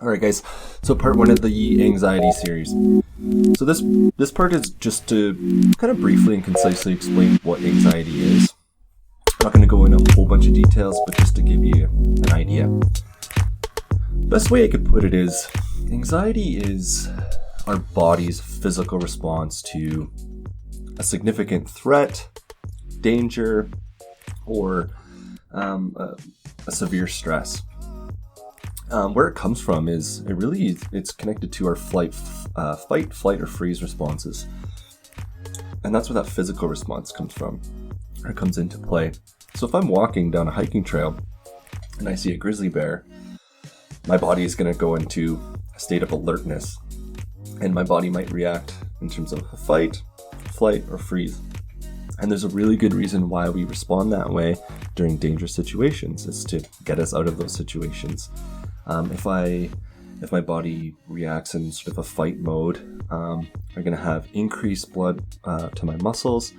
All right, guys. So part one of the anxiety series. So this part is just to kind of briefly and concisely explain what anxiety is. I'm not going to go into a whole bunch of details, but just to give you an idea. Best way I could put it is anxiety is our body's physical response to a significant threat, danger, or a severe stress. Where it comes from is it's connected to our fight, flight, or freeze responses, and that's where that physical response comes from, or it comes into play. So if I'm walking down a hiking trail and I see a grizzly bear, my body is going to go into a state of alertness, and my body might react in terms of a fight, flight, or freeze. And there's a really good reason why we respond that way during dangerous situations, is to get us out of those situations. If my body reacts in sort of a fight mode, I'm going to have increased blood to my muscles,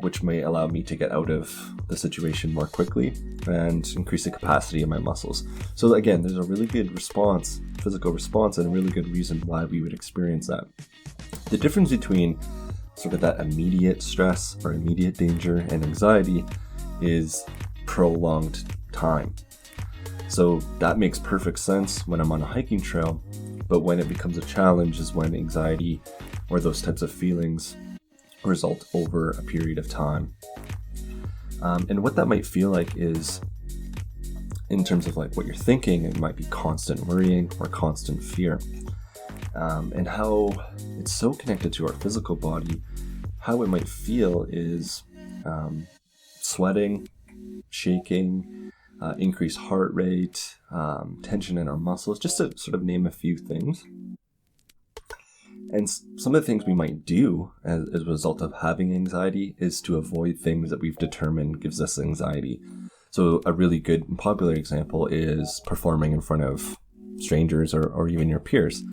which may allow me to get out of the situation more quickly and increase the capacity of my muscles. So again, there's a really good response, physical response, and a really good reason why we would experience that. The difference between sort of that immediate stress or immediate danger and anxiety is prolonged time. So that makes perfect sense when I'm on a hiking trail, but when it becomes a challenge is when anxiety or those types of feelings result over a period of time. And what that might feel like is, in terms of like what you're thinking, it might be constant worrying or constant fear. And how it's so connected to our physical body, how it might feel is sweating, shaking, increased heart rate, tension in our muscles, just to sort of name a few things. And some of the things we might do as a result of having anxiety is to avoid things that we've determined gives us anxiety. So a really good and popular example is performing in front of strangers or even your peers.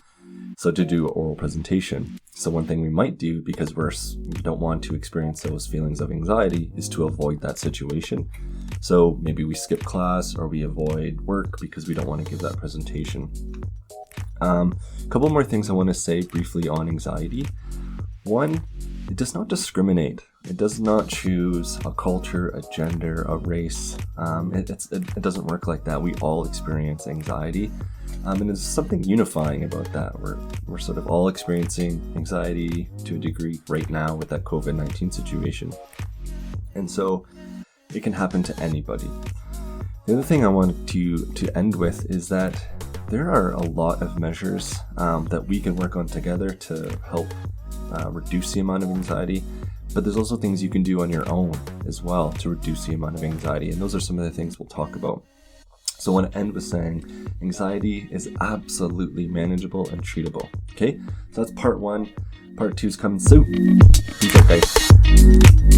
So to do an oral presentation. So one thing we might do, because we don't want to experience those feelings of anxiety, is to avoid that situation. So maybe we skip class or we avoid work because we don't want to give that presentation. A couple more things I want to say briefly on anxiety. One, it does not discriminate. It does not choose a culture, a gender, a race. It doesn't work like that. We all experience anxiety. And there's something unifying about that. We're sort of all experiencing anxiety to a degree right now with that COVID-19 situation. And so it can happen to anybody. The other thing I wanted to end with is that there are a lot of measures that we can work on together to help reduce the amount of anxiety. But there's also things you can do on your own as well to reduce the amount of anxiety. And those are some of the things we'll talk about. So I want to end with saying anxiety is absolutely manageable and treatable. Okay, so that's part one. Part two is coming soon. Peace out, guys.